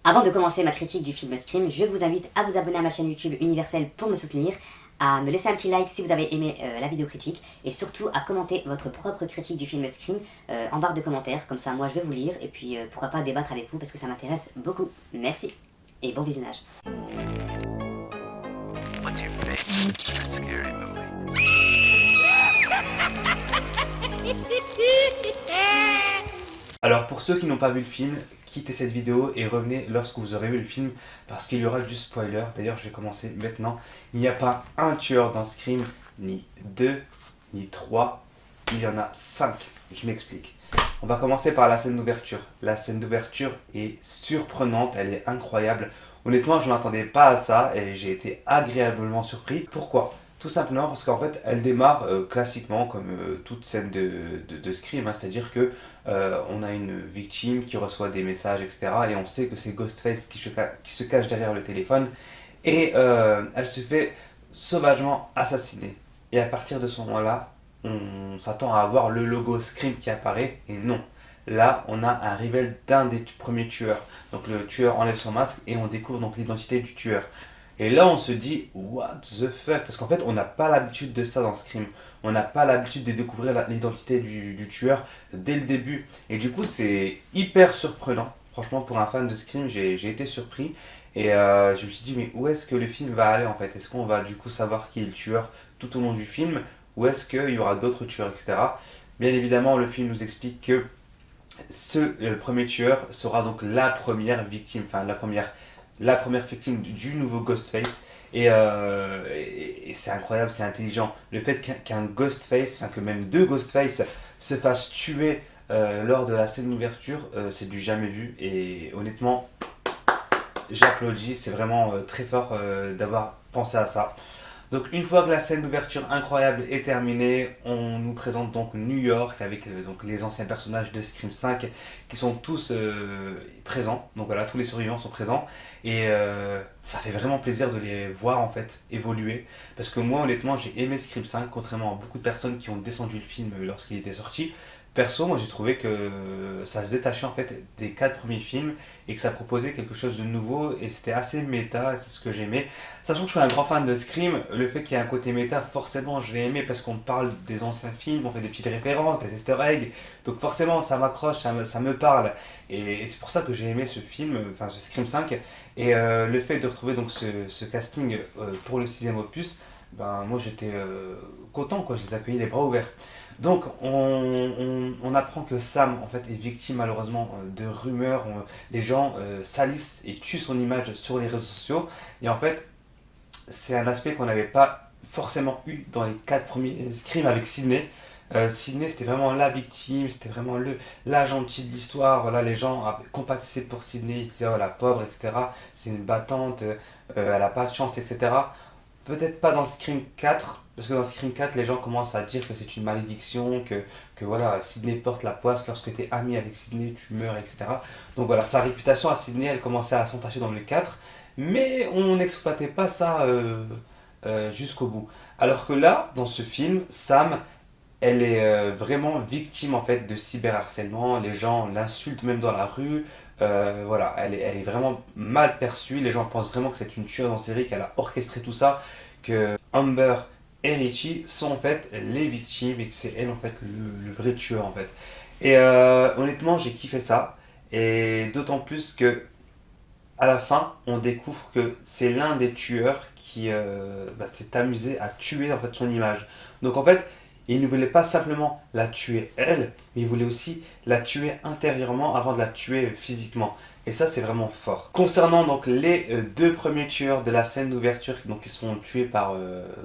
Avant de commencer ma critique du film Scream, je vous invite à vous abonner à ma chaîne YouTube Universelle pour me soutenir, à me laisser un petit like si vous avez aimé la vidéo critique, et surtout à commenter votre propre critique du film Scream en barre de commentaires, comme ça moi je vais vous lire, et puis pourquoi pas débattre avec vous parce que ça m'intéresse beaucoup. Merci, et bon visionnage. What's your favorite scary movie? Alors pour ceux qui n'ont pas vu le film, quittez cette vidéo et revenez lorsque vous aurez vu le film parce qu'il y aura du spoiler. D'ailleurs je vais commencer maintenant. Il n'y a pas un tueur dans Scream, ni deux, ni trois, il y en a 5. Je m'explique. On va commencer par la scène d'ouverture. La scène d'ouverture est surprenante, elle est incroyable. Honnêtement je ne m'attendais pas à ça et j'ai été agréablement surpris. Pourquoi ? Tout simplement parce qu'en fait elle démarre classiquement comme toute scène de Scream, hein, c'est-à-dire que on a une victime qui reçoit des messages, etc. Et on sait que c'est Ghostface qui se cache derrière le téléphone et elle se fait sauvagement assassiner. Et à partir de ce moment-là, on s'attend à avoir le logo Scream qui apparaît et non. Là, on a un révèle d'un des premiers tueurs. Donc le tueur enlève son masque et on découvre donc l'identité du tueur. Et là, on se dit, what the fuck? Parce qu'en fait, on n'a pas l'habitude de ça dans Scream. On n'a pas l'habitude de découvrir l'identité du tueur dès le début. Et du coup, c'est hyper surprenant. Franchement, pour un fan de Scream, j'ai été surpris. Et je me suis dit, mais où est-ce que le film va aller en fait? Est-ce qu'on va du coup savoir qui est le tueur tout au long du film? Ou est-ce qu'il y aura d'autres tueurs, etc. Bien évidemment, le film nous explique que ce premier tueur sera donc la première victime, enfin la première victime du nouveau Ghostface. Et c'est incroyable, c'est intelligent. Le fait qu'un Ghostface, enfin que même deux Ghostface se fassent tuer lors de la scène d'ouverture, c'est du jamais vu. Et honnêtement, j'applaudis, c'est vraiment très fort d'avoir pensé à ça. Donc une fois que la scène d'ouverture incroyable est terminée, on nous présente donc New York avec donc les anciens personnages de Scream 5 qui sont tous présents. Donc voilà, tous les survivants sont présents et ça fait vraiment plaisir de les voir en fait évoluer. Parce que moi honnêtement j'ai aimé Scream 5 contrairement à beaucoup de personnes qui ont descendu le film lorsqu'il était sorti. Perso, moi j'ai trouvé que ça se détachait en fait des 4 premiers films et que ça proposait quelque chose de nouveau et c'était assez méta, c'est ce que j'aimais. Sachant que je suis un grand fan de Scream, le fait qu'il y ait un côté méta, forcément je vais aimer parce qu'on parle des anciens films, on fait des petites références, des easter eggs, donc forcément ça m'accroche, ça me parle. Et c'est pour ça que j'ai aimé ce film, enfin ce Scream 5, et le fait de retrouver donc ce casting pour le 6ème opus, ben moi j'étais content quoi, je les accueillis les bras ouverts. Donc on apprend que Sam en fait est victime malheureusement de rumeurs, les gens salissent et tuent son image sur les réseaux sociaux et en fait c'est un aspect qu'on n'avait pas forcément eu dans les 4 premiers Scream avec Sidney. Sidney c'était vraiment la victime, c'était vraiment la gentille de l'histoire, voilà, les gens compatissaient pour Sidney, ils disaient oh la pauvre etc, c'est une battante, elle a pas de chance etc. Peut-être pas dans Scream 4, parce que dans Scream 4, les gens commencent à dire que c'est une malédiction, que voilà, Sidney porte la poisse, lorsque tu es ami avec Sidney, tu meurs, etc. Donc voilà, sa réputation à Sidney, elle commençait à s'entacher dans le 4, mais on n'exploitait pas ça jusqu'au bout. Alors que là, dans ce film, Sam, elle est vraiment victime en fait de cyberharcèlement, les gens l'insultent même dans la rue, voilà, elle est vraiment mal perçue, les gens pensent vraiment que c'est une tueuse en série, qu'elle a orchestré tout ça, que Amber et Richie sont en fait les victimes et que c'est elle en fait le vrai tueur en fait. Et honnêtement j'ai kiffé ça, et d'autant plus que à la fin on découvre que c'est l'un des tueurs qui s'est amusé à tuer en fait son image. Donc en fait il ne voulait pas simplement la tuer elle, mais il voulait aussi la tuer intérieurement avant de la tuer physiquement. Et ça, c'est vraiment fort. Concernant donc les deux premiers tueurs de la scène d'ouverture, donc qui seront tués par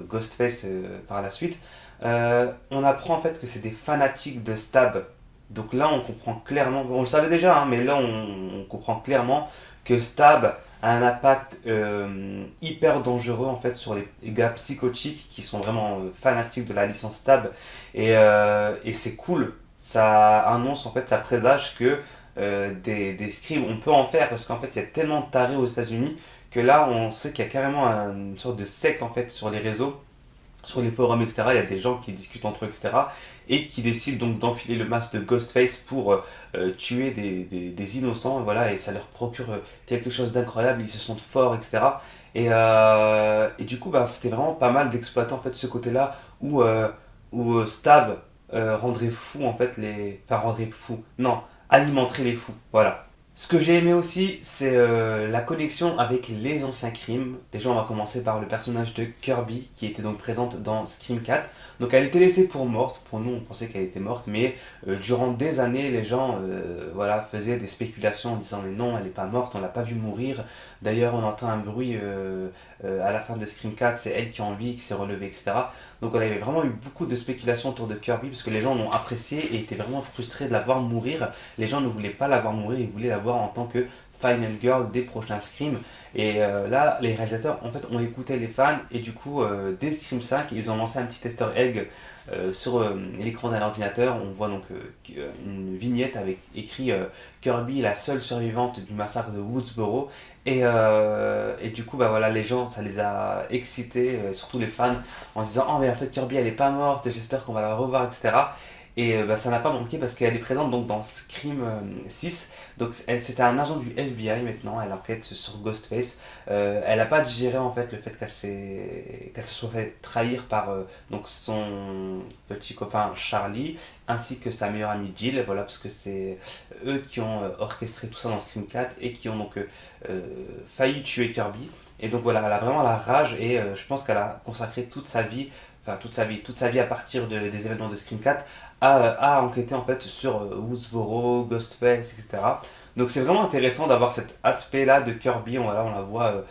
Ghostface par la suite, on apprend en fait que c'est des fanatiques de Stab. Donc là, on comprend clairement, on le savait déjà, hein, mais là, on comprend clairement que Stab a un impact hyper dangereux en fait sur les gars psychotiques qui sont vraiment fanatiques de la licence Stab. Et c'est cool, ça annonce en fait, ça présage que des scrims, on peut en faire parce qu'en fait il y a tellement de tarés aux États-Unis que là on sait qu'il y a carrément une sorte de secte en fait sur les réseaux sur les forums, etc., il y a des gens qui discutent entre eux, etc., et qui décident donc d'enfiler le masque de Ghostface pour tuer des innocents, et voilà, et ça leur procure quelque chose d'incroyable, ils se sentent forts, etc. Et du coup, bah, c'était vraiment pas mal d'exploiter en fait ce côté-là où Stab rendrait fou en fait les... Enfin, rendrait fou, non, alimenterait les fous, voilà. Ce que j'ai aimé aussi, c'est la connexion avec les anciens Scream. Déjà, on va commencer par le personnage de Kirby, qui était donc présente dans Scream 4. Donc, elle était laissée pour morte. Pour nous, on pensait qu'elle était morte, mais durant des années, les gens voilà, faisaient des spéculations en disant mais non, elle n'est pas morte, on l'a pas vue mourir. D'ailleurs, on entend un bruit à la fin de Scream 4, c'est elle qui est en vie, qui s'est relevée, etc. Donc, voilà, il y avait vraiment eu beaucoup de spéculations autour de Kirby, parce que les gens l'ont apprécié et étaient vraiment frustrés de la voir mourir. Les gens ne voulaient pas la voir mourir, ils voulaient la voir en tant que Final Girl des prochains Scream. Et là, les réalisateurs en fait, ont écouté les fans et du coup, dès Scream 5, ils ont lancé un petit easter egg sur l'écran d'un ordinateur. On voit donc une vignette avec écrit Kirby, la seule survivante du massacre de Woodsboro. Et du coup, bah voilà, les gens, ça les a excités, surtout les fans, en se disant oh mais en fait Kirby elle est pas morte, j'espère qu'on va la revoir, etc. Et bah, ça n'a pas manqué parce qu'elle est présente donc dans Scream 6. Donc c'était un agent du FBI maintenant, elle enquête sur Ghostface. Elle n'a pas digéré en fait le fait qu'elle se soit fait trahir par donc son petit copain Charlie ainsi que sa meilleure amie Jill, voilà, parce que c'est eux qui ont orchestré tout ça dans Scream 4 et qui ont donc failli tuer Kirby. Et donc voilà, elle a vraiment la rage et je pense qu'elle a consacré toute sa vie, enfin toute sa vie à partir des événements de Scream 4 à enquêter en fait sur Woodsboro, Ghostface, etc. Donc c'est vraiment intéressant d'avoir cet aspect-là de Kirby. On la voit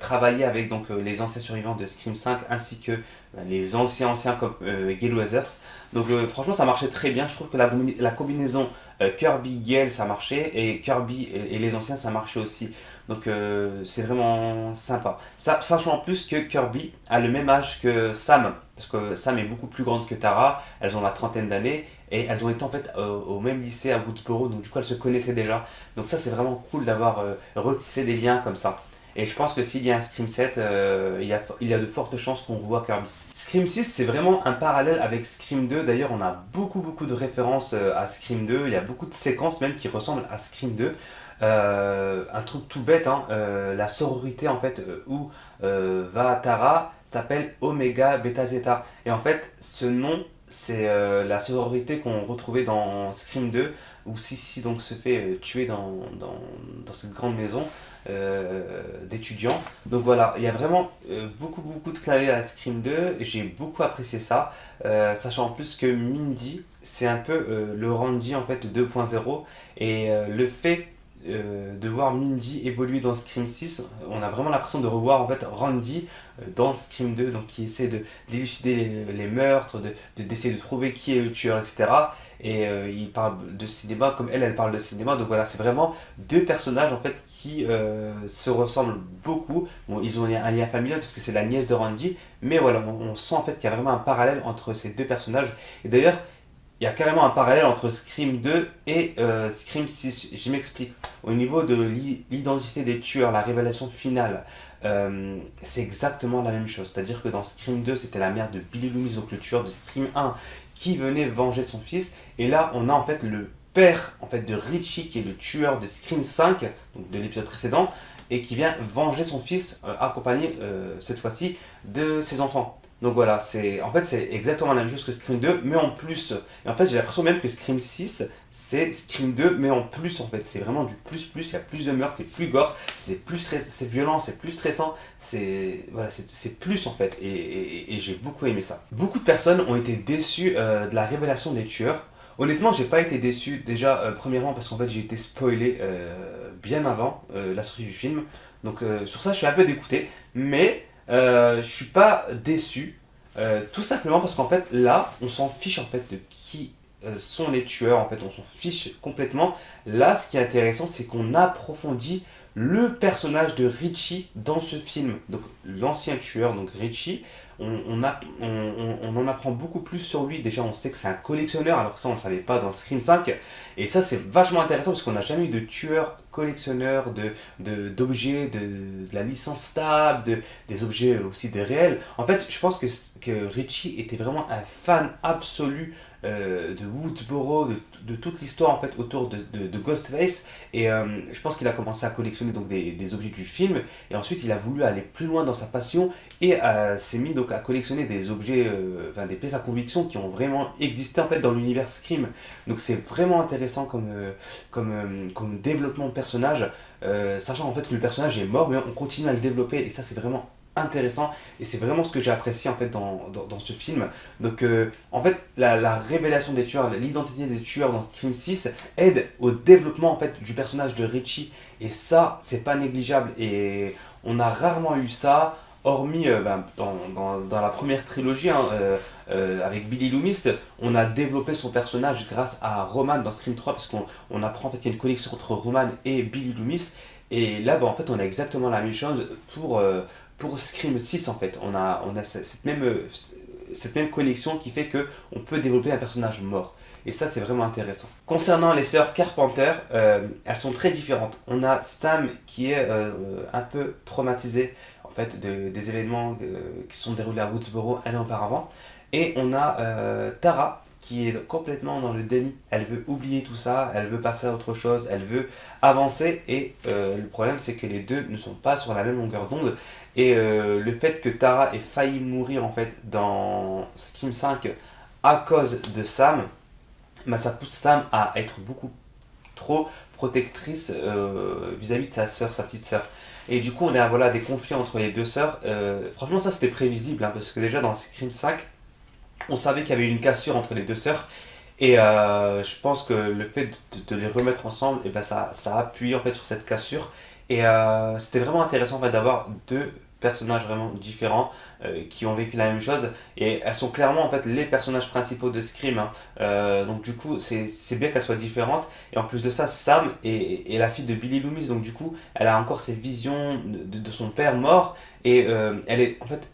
travailler avec donc, les anciens survivants de Scream 5 ainsi que les anciens comme Gale Weathers. Donc franchement ça marchait très bien. Je trouve que la combinaison Kirby-Gale ça marchait et Kirby et les anciens ça marchait aussi. Donc c'est vraiment sympa. Sachant en plus que Kirby a le même âge que Sam, parce que Sam est beaucoup plus grande que Tara, elles ont la trentaine d'années, et elles ont été en fait au même lycée à Woodsboro, donc du coup elles se connaissaient déjà. Donc ça c'est vraiment cool d'avoir retissé des liens comme ça. Et je pense que s'il y a un Scream 7, il y a de fortes chances qu'on revoie Kirby. Scream 6, c'est vraiment un parallèle avec Scream 2. D'ailleurs, on a beaucoup de références à Scream 2. Il y a beaucoup de séquences même qui ressemblent à Scream 2. Un truc tout bête, hein, la sororité en fait où va Tara s'appelle Omega Beta Zeta. Et en fait, ce nom, c'est la sororité qu'on retrouvait dans Scream 2 où Sissy donc se fait tuer dans cette grande maison d'étudiants. Donc voilà, il y a vraiment beaucoup de clins d'œil à Scream 2 et j'ai beaucoup apprécié ça, sachant en plus que Mindy c'est un peu le Randy en fait 2.0 et le fait de voir Mindy évoluer dans Scream 6, on a vraiment l'impression de revoir en fait Randy dans Scream 2, donc qui essaie d'élucider les meurtres, d'essayer de trouver qui est le tueur, etc. Et il parle de cinéma comme elle parle de cinéma, donc voilà, c'est vraiment deux personnages en fait qui se ressemblent beaucoup. Bon, ils ont un lien familial parce que c'est la nièce de Randy, mais voilà, on sent en fait qu'il y a vraiment un parallèle entre ces deux personnages. Et d'ailleurs, il y a carrément un parallèle entre Scream 2 et Scream 6. Je m'explique. Au niveau de l'identité des tueurs, la révélation finale, c'est exactement la même chose. C'est-à-dire que dans Scream 2, c'était la mère de Billy Loomis, donc le tueur de Scream 1, qui venait venger son fils. Et là, on a en fait le père en fait, de Richie, qui est le tueur de Scream 5, donc de l'épisode précédent, et qui vient venger son fils, accompagné cette fois-ci de ses enfants. Donc voilà, c'est exactement la même chose que Scream 2, mais en plus. Et en fait, j'ai l'impression même que Scream 6, c'est Scream 2, mais en plus en fait. C'est vraiment du plus, il y a plus de meurtres, c'est plus gore, c'est violent, c'est plus stressant, c'est plus en fait. Et j'ai beaucoup aimé ça. Beaucoup de personnes ont été déçues de la révélation des tueurs. Honnêtement, j'ai pas été déçu. Déjà, premièrement, parce qu'en fait, j'ai été spoilé bien avant la sortie du film. Donc sur ça, je suis un peu dégoûté. Mais je suis pas déçu, tout simplement parce qu'en fait là on s'en fiche en fait de qui sont les tueurs, en fait on s'en fiche complètement. Là ce qui est intéressant c'est qu'on approfondit le personnage de Richie dans ce film. Donc l'ancien tueur, donc Richie, on en apprend beaucoup plus sur lui. Déjà, on sait que c'est un collectionneur, alors que ça, on ne le savait pas dans Scream 5. Et ça, c'est vachement intéressant parce qu'on n'a jamais eu de tueur collectionneur d'objets, de la licence stable, des objets aussi de réels. En fait, je pense que Richie était vraiment un fan absolu de Woodsboro, de toute l'histoire en fait autour de Ghostface. Et je pense qu'il a commencé à collectionner donc des objets du film. Et ensuite, il a voulu aller plus loin dans sa passion et s'est mis donc à collectionner des objets, des pièces à conviction qui ont vraiment existé en fait dans l'univers Scream. Donc c'est vraiment intéressant comme développement de personnage, sachant en fait que le personnage est mort, mais on continue à le développer et ça c'est vraiment intéressant et c'est vraiment ce que j'ai apprécié en fait dans ce film. Donc en fait la révélation des tueurs, l'identité des tueurs dans Scream 6 aide au développement en fait du personnage de Richie et ça c'est pas négligeable et on a rarement eu ça hormis dans la première trilogie hein, avec Billy Loomis, on a développé son personnage grâce à Roman dans Scream 3 parce qu'on apprend en fait qu'il y a une connexion entre Roman et Billy Loomis et là en fait on a exactement la même chose pour Scream 6 en fait. On a cette même connexion qui fait que on peut développer un personnage mort. Et ça, c'est vraiment intéressant. Concernant les sœurs Carpenter, elles sont très différentes. On a Sam qui est un peu traumatisée en fait, des événements qui sont déroulés à Woodsboro un an auparavant. Et on a Tara qui est complètement dans le déni. Elle veut oublier tout ça, elle veut passer à autre chose, elle veut avancer. Et le problème, c'est que les deux ne sont pas sur la même longueur d'onde. Et le fait que Tara ait failli mourir en fait dans Scream 5 à cause de Sam, ça pousse Sam à être beaucoup trop protectrice vis-à-vis de sa sœur, sa petite sœur. Et du coup, on a des conflits entre les deux sœurs. Franchement, ça c'était prévisible, hein, parce que déjà dans Scream 5, on savait qu'il y avait une cassure entre les deux sœurs. Et je pense que le fait de les remettre ensemble, et ben ça appuie en fait sur cette cassure. Et c'était vraiment intéressant en fait, d'avoir deux personnages vraiment différents qui ont vécu la même chose et elles sont clairement en fait les personnages principaux de Scream hein. Donc du coup c'est bien qu'elles soient différentes et en plus de ça Sam est la fille de Billy Loomis donc du coup elle a encore ses visions de son père mort et elle est en fait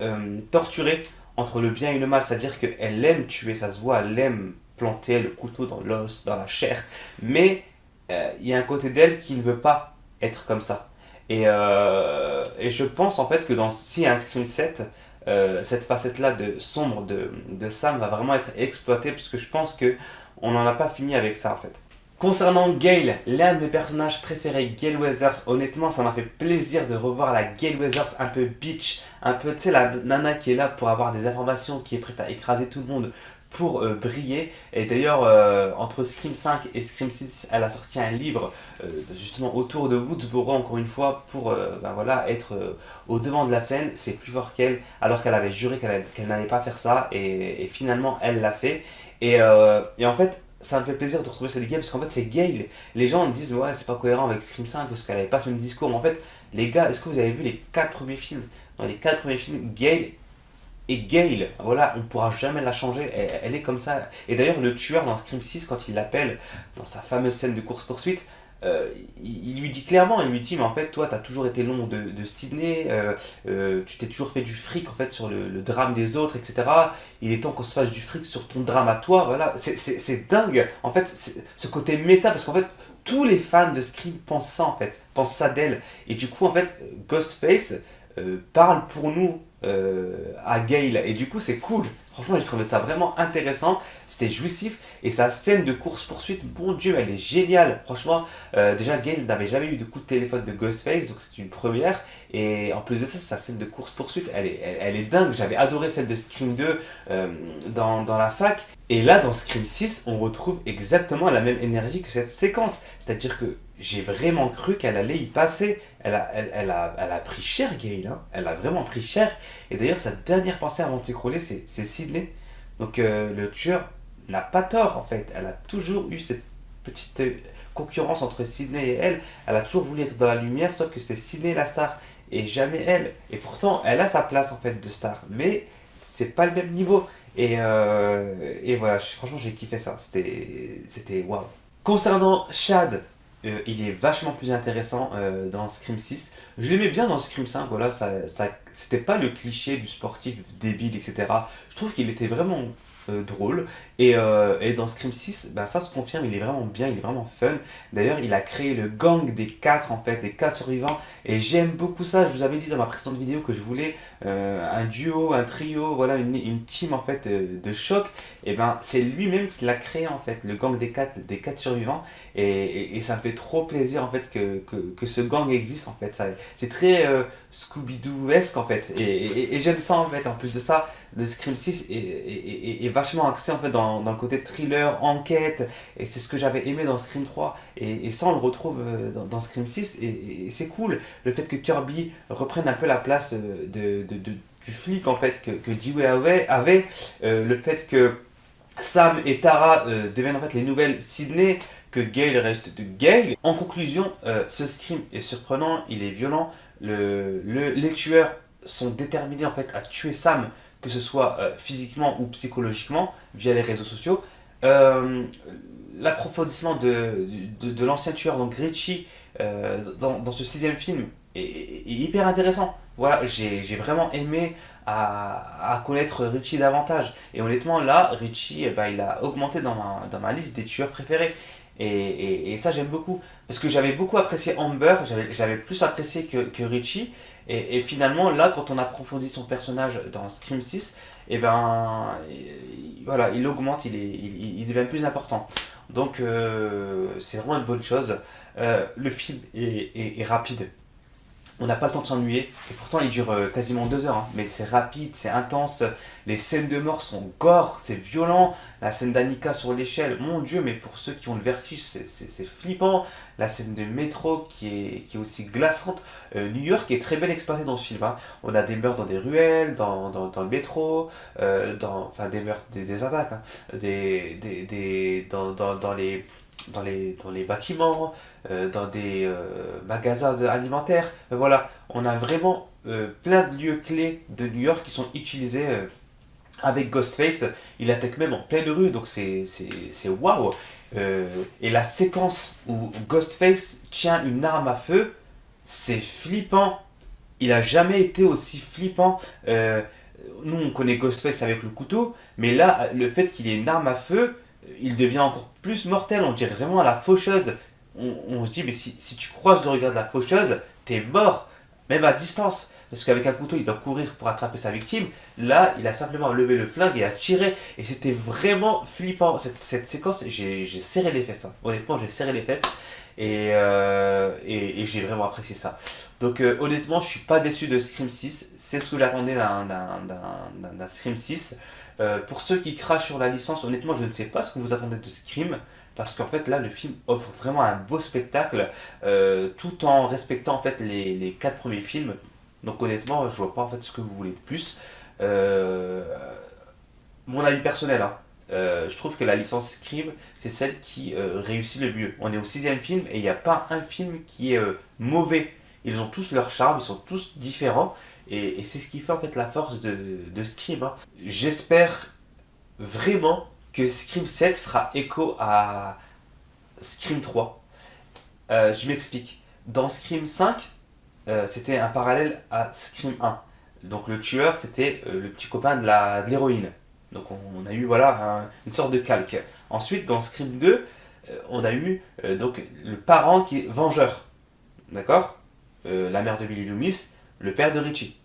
torturée entre le bien et le mal, c'est à dire qu'elle aime tuer, ça se voit, elle aime planter le couteau dans l'os, dans la chair, mais il y a un côté d'elle qui ne veut pas être comme ça. Et je pense en fait que s'il y a un Scream 7, cette facette-là de sombre de Sam va vraiment être exploitée puisque je pense qu'on n'en a pas fini avec ça en fait. Concernant Gale, l'un de mes personnages préférés, Gale Weathers, honnêtement ça m'a fait plaisir de revoir la Gale Weathers un peu bitch, un peu tu sais la nana qui est là pour avoir des informations, qui est prête à écraser tout le monde pour briller. Et d'ailleurs, entre Scream 5 et Scream 6, elle a sorti un livre justement autour de Woodsboro, encore une fois, pour être au devant de la scène. C'est plus fort qu'elle, alors qu'elle avait juré qu'elle n'allait pas faire ça, et finalement, elle l'a fait. Et en fait, ça me fait plaisir de retrouver cette Gale, parce qu'en fait, c'est Gale. Les gens disent, ouais, c'est pas cohérent avec Scream 5, parce qu'elle avait pas ce même discours. Mais en fait, les gars, est-ce que vous avez vu les 4 premiers films? Dans les 4 premiers films, Gale et Gale, voilà, on ne pourra jamais la changer, elle est comme ça. Et d'ailleurs, le tueur dans Scream 6, quand il l'appelle dans sa fameuse scène de course-poursuite, il lui dit clairement, il lui dit, mais en fait, toi, tu as toujours été l'ombre de Sydney, tu t'es toujours fait du fric en fait sur le drame des autres, etc. Il est temps qu'on se fasse du fric sur ton drame à toi, voilà. C'est dingue, en fait, ce côté méta, parce qu'en fait, tous les fans de Scream pensent ça, en fait, pensent ça d'elle. Et du coup, en fait, Ghostface parle pour nous à Gale et du coup c'est cool, franchement j'ai trouvé ça vraiment intéressant, c'était jouissif et sa scène de course poursuite, mon dieu elle est géniale, franchement déjà Gale n'avait jamais eu de coup de téléphone de Ghostface donc c'est une première et en plus de ça sa scène de course poursuite elle est dingue, j'avais adoré celle de Scream 2 dans la fac et là dans Scream 6 on retrouve exactement la même énergie que cette séquence, c'est à dire que j'ai vraiment cru qu'elle allait y passer. Elle a pris cher, Gale. Hein. Elle a vraiment pris cher. Et d'ailleurs, sa dernière pensée avant de s'écrouler, c'est Sydney. Donc, le tueur n'a pas tort, en fait. Elle a toujours eu cette petite concurrence entre Sydney et elle. Elle a toujours voulu être dans la lumière, sauf que c'est Sydney la star. Et jamais elle. Et pourtant, elle a sa place, en fait, de star. Mais c'est pas le même niveau. Et voilà, franchement, j'ai kiffé ça. C'était waouh. Concernant Chad, il est vachement plus intéressant dans Scream 6. Je l'aimais bien dans Scream 5, voilà, c'était pas le cliché du sportif débile, etc. Je trouve qu'il était vraiment drôle. Et dans Scream 6, bah, ça se confirme, il est vraiment bien, il est vraiment fun. D'ailleurs, il a créé le gang des 4, en fait, des 4 survivants. Et j'aime beaucoup ça. Je vous avais dit dans ma précédente vidéo que je voulais un duo, un trio, voilà, une team en fait de choc. Et ben, c'est lui-même qui l'a créé en fait, le gang des 4 survivants. Et ça me fait trop plaisir en fait que ce gang existe en fait. C'est très Scooby-Doo-esque en fait. Et j'aime ça en fait. En plus de ça, le Scream 6 est vachement axé en fait dans le côté thriller, enquête. Et c'est ce que j'avais aimé dans Scream 3. Et ça, on le retrouve dans Scream 6. Et c'est cool. Le fait que Kirby reprenne un peu la place du flic en fait que Dewey avait. Le fait que Sam et Tara deviennent en fait les nouvelles Sydney, que Gale reste de Gale. En conclusion, ce Scream est surprenant, il est violent. Les tueurs sont déterminés en fait à tuer Sam, que ce soit physiquement ou psychologiquement, via les réseaux sociaux. Euh, L'approfondissement de l'ancien tueur, donc Richie, dans ce sixième film est hyper intéressant. Voilà, j'ai vraiment aimé à connaître Richie davantage. Et honnêtement, là, Richie, bah, il a augmenté dans ma liste des tueurs préférés. Et ça, j'aime beaucoup. Parce que j'avais beaucoup apprécié Amber, j'avais plus apprécié que Richie. Et finalement, là, quand on approfondit son personnage dans Scream 6, et ben, voilà, il augmente, il devient plus important. Donc, c'est vraiment une bonne chose. Le film est rapide. On n'a pas le temps de s'ennuyer, et pourtant il dure quasiment 2 heures, hein. Mais c'est rapide, c'est intense, les scènes de mort sont gore, c'est violent, la scène d'Annika sur l'échelle, mon dieu, mais pour ceux qui ont le vertige, c'est flippant, la scène de métro qui est aussi glaçante. New York est très bien exploité dans ce film, hein. On a des meurtres dans des ruelles, dans le métro, enfin des meurtres, des attaques, hein, dans les bâtiments, dans des magasins alimentaires. Voilà, on a vraiment plein de lieux clés de New York qui sont utilisés avec Ghostface. Il attaque même en pleine rue, donc c'est waouh. Et la séquence où Ghostface tient une arme à feu, c'est flippant. Il a jamais été aussi flippant. Nous, on connaît Ghostface avec le couteau, mais là, le fait qu'il ait une arme à feu, il devient encore plus mortel. On dirait vraiment à la faucheuse. On se dit, mais si tu croises le regard de la faucheuse, t'es mort, même à distance. Parce qu'avec un couteau, il doit courir pour attraper sa victime. Là, il a simplement levé le flingue et a tiré. Et c'était vraiment flippant. Cette séquence, j'ai serré les fesses, hein. Honnêtement, j'ai serré les fesses. Et j'ai vraiment apprécié ça. Donc honnêtement, je suis pas déçu de Scream 6. C'est ce que j'attendais d'un Scream 6. Pour ceux qui crachent sur la licence, honnêtement, je ne sais pas ce que vous attendez de Scream. Parce qu'en fait, là, le film offre vraiment un beau spectacle, tout en respectant en fait les 4 premiers films. Donc honnêtement, je vois pas en fait ce que vous voulez de plus. Euh, Mon avis personnel, hein. Je trouve que la licence Scream, c'est celle qui réussit le mieux. On est au sixième film et il n'y a pas un film qui est mauvais. Ils ont tous leur charme, ils sont tous différents. Et c'est ce qui fait en fait la force de Scream, hein. J'espère vraiment que Scream 7 fera écho à Scream 3. Je m'explique. Dans Scream 5, c'était un parallèle à Scream 1. Donc le tueur, c'était le petit copain de l'héroïne. Donc on a eu voilà une sorte de calque. Ensuite, dans Scream 2, on a eu donc le parent qui est vengeur. D'accord. La mère de Billy Loomis, le père de Richie.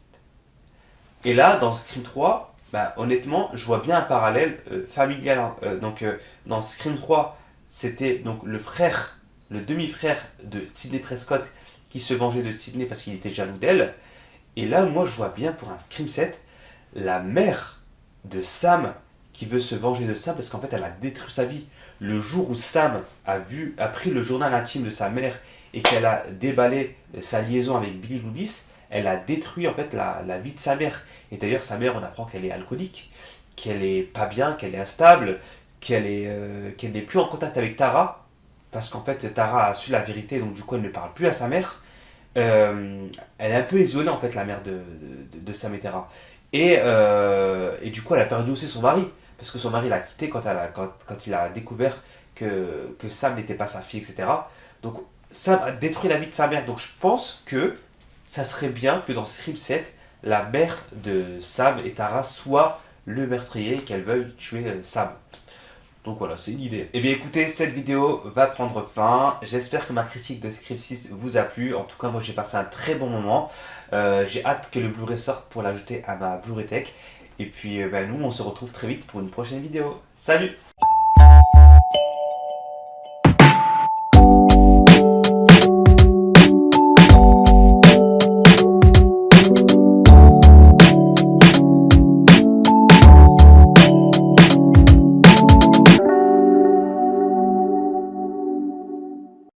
Et là, dans Scream 3, bah, honnêtement, je vois bien un parallèle familial, hein. Dans Scream 3, c'était donc le frère, le demi-frère de Sidney Prescott qui se vengeait de Sidney parce qu'il était jaloux d'elle. Et là, moi, je vois bien pour un Scream 7, la mère de Sam qui veut se venger de Sam parce qu'en fait, elle a détruit sa vie. Le jour où Sam a pris le journal intime de sa mère et qu'elle a déballé sa liaison avec Billy Loomis, elle a détruit en fait la vie de sa mère. Et d'ailleurs, sa mère, on apprend qu'elle est alcoolique, qu'elle est pas bien, qu'elle est instable, qu'elle n'est plus en contact avec Tara, parce qu'en fait, Tara a su la vérité, donc du coup, elle ne parle plus à sa mère. Elle est un peu isolée, en fait, la mère de Sam et Tara. Et du coup, elle a perdu aussi son mari, parce que son mari l'a quitté quand il a découvert que Sam n'était pas sa fille, etc. Donc Sam a détruit la vie de sa mère. Donc je pense que ça serait bien que dans Scream 7, la mère de Sam et Tara soit le meurtrier, qu'elle veuille tuer Sam. Donc voilà, c'est une idée. Eh bien écoutez, cette vidéo va prendre fin. J'espère que ma critique de Scream 6 vous a plu. En tout cas, moi j'ai passé un très bon moment. J'ai hâte que le Blu-ray sorte pour l'ajouter à ma Blu-ray Tech. Et puis nous, on se retrouve très vite pour une prochaine vidéo. Salut!